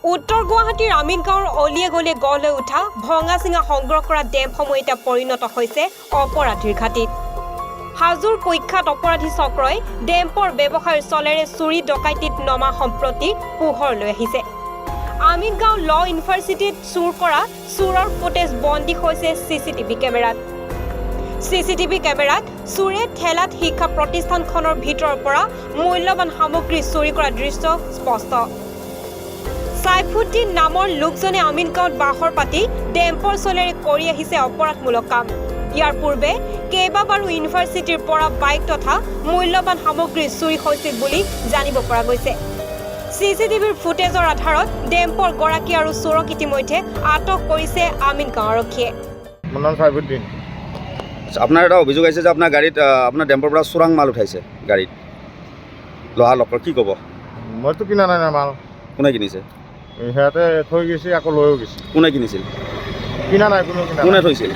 উত্তৰ গুৱাহাটীৰ আমিন গাঁৱৰ অলিয়ে গলিয়ে গঢ় লৈ উঠা ভঙা চিঙা সংগ্ৰহ কৰা ডেমসমূহ এতিয়া পৰিণত হৈছে অপৰাধীৰ ঘাটিত। হাজোৰ কুখ্যাত অপৰাধী চক্ৰই ডেম্পৰ ব্যৱসায়ৰ চলেৰে চুৰি ডকাইতিত নমা সম্প্ৰতি পোহৰ লৈ আহিছে। আমিন গাঁও ল ইউনিভাৰ্চিটিত চুৰ কৰা চুৰৰ ফুটেজ বন্দী হৈছে চিচিটিভি কেমেৰাত। চিচিটিভি কেমেৰাত চুৰে ঠেলাত শিক্ষা প্ৰতিষ্ঠানখনৰ ভিতৰৰ পৰা মূল্যৱান সামগ্ৰী চুৰি কৰা দৃশ্য স্পষ্ট। সাইফুদ্দিন নামৰ লোকজনে আমিন গাঁৱত বাহৰ পাতি ডেম্পৰ চলেৰে কৰি আহিছে অপৰাধমূলক কাম। ইয়াৰ পূৰ্বে কেইবাবাৰো ইউনিভাৰ্চিটিৰ পৰা বাইক তথা মূল্যৱান সামগ্ৰী চুৰি হৈছিল বুলি জানিব পৰা গৈছে। চিচিটিভিৰ ফুটেজৰ আধাৰত ডেম্পৰ গৰাকী আৰু চোৰক ইতিমধ্যে আটক কৰিছে আমিন গাঁও আৰক্ষীয়ে। মোৰ নাম সাইফুদ্দিন। আপোনাৰ এটা অভিযোগ আহিছে যে আপোনাৰ গাড়ীত আপোনাৰ ডেম্পৰ পৰা চোৰাং মাল উঠাইছে গাড়ীত লোহা লকৰ, কি ক'ব? মইতো কিনা নাই না মাল। কোনে কিনিছে? সিহঁতে থৈ গৈছে, আকৌ লৈও গৈছে। কোনে কিনিছিল? কিনা নাই, কোনো কিনা। কোনে থৈছিল?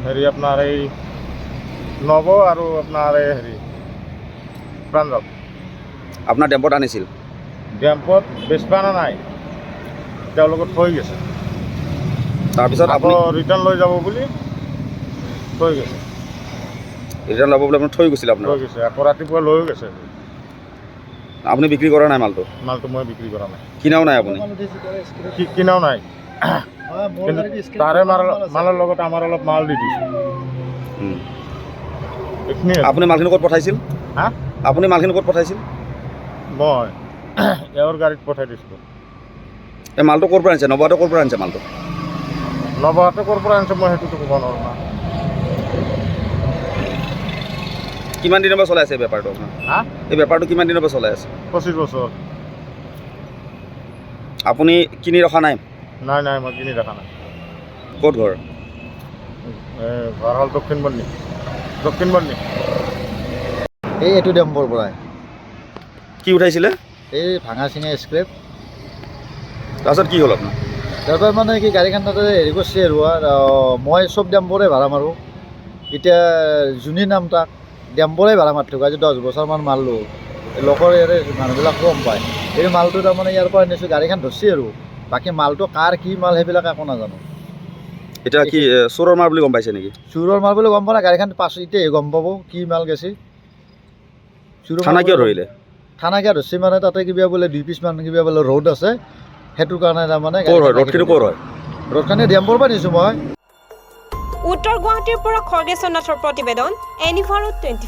হেৰি আপোনাৰ এই নৱ আৰু আপোনাৰ এই হেৰি প্ৰাঞ্জল। আপোনাৰ ডেম্পত আনিছিল? ডেম্পত বেচিব অনা নাই, তেওঁলোকক থৈ গৈছে। তাৰপিছত আকৌ ৰিটাৰ্ণ লৈ যাব বুলি থৈ গৈছে। ৰিটাৰ্ণ ল'ব বুলি আপুনি থৈ গৈছিল? আপোনাৰ থৈ গৈছে, আকৌ ৰাতিপুৱা লৈও গৈছে। আপুনি বিক্ৰী কৰা নাই মালটো? মালটো মই বিক্ৰী কৰা নাই। কিনাও নাই আপুনি? কিনাও নাই, কিন্তু তাৰে মালৰ লগত আমাৰ অলপ মাল দি দিছোঁ। আপুনি মালখিনি ক'ত পঠাইছিল? হা? আপুনি মালখিনি ক'ত পঠাইছিল? মই এওঁৰ গাড়ীত পঠাই দিছিলোঁ। এই মালটো ক'ৰ পৰা আনিছে? নৱহাটে ক'ৰ পৰা আনিছে মালটো? নৱহাটে ক'ৰ পৰা আনিছে মই সেইটোতো ক'ব নোৱাৰোঁ না। কিমান দিনৰ পৰা চলাই আছে এই বেপাৰটো আপোনাৰ? হা? এই বেপাৰটো কিমান দিনৰ পৰা চলাই আছে? 25 বছৰ। আপুনি কিনি ৰখা নাই? নাই নাই, মই কিনি দেখা নাই। ক'ত ঘৰ? ঘৰ হ'ল দক্ষিণ বৰ্ণি। এইটো ডেম্পৰ পৰাই কি উঠাইছিলে? এই ভাঙা চিঙা স্ক্ৰেপ। তাৰপিছত কি হ'ল আপোনাৰ? তাৰপৰা মানে কি গাড়ীখন তাতে হেৰি কৰিছে আৰু মই চব ডেম্পৰে ভাড়া মাৰোঁ। এতিয়া যোনে নাম তাক ডেম্পৰে ভাড়া মাৰি থাকোঁ। আজি 10 বছৰমান মাৰিলোঁ। লগৰ ইয়াৰে মানুহবিলাক গম পায়। এই মালটো তাৰমানে ইয়াৰ পৰা আনিছোঁ, গাড়ীখন ধৰিছে আৰু বাকী মালটো কাৰ কি মাল সেইবিলাক একো নাজানো। এতিয়া কি চোৰৰ মাল বুলি গম পাইছে নেকি? চোৰৰ মাল বুলি গম পোৱা নাই, গাড়ীখন পাছত এতিয়া গম পাব কি মাল গেছে। থানা কিয় ধৰিলে? থানা কিয় ধৰিছে মানে তাতে কিবা বোলে 2 পিচমান কিবা বোলে ৰ'দ আছে, সেইটোৰ কাৰণে তাৰমানে। ক'ৰ হয় ৰ'দখিনি? ক'ৰ হয় ৰ'দখিনি? ডেম্পৰ পৰা নিছোঁ মই। উত্তৰ গুৱাহাটীৰ পৰা খগেশ্বৰ নাথৰ প্ৰতিবেদন, এনিভাৰো 24।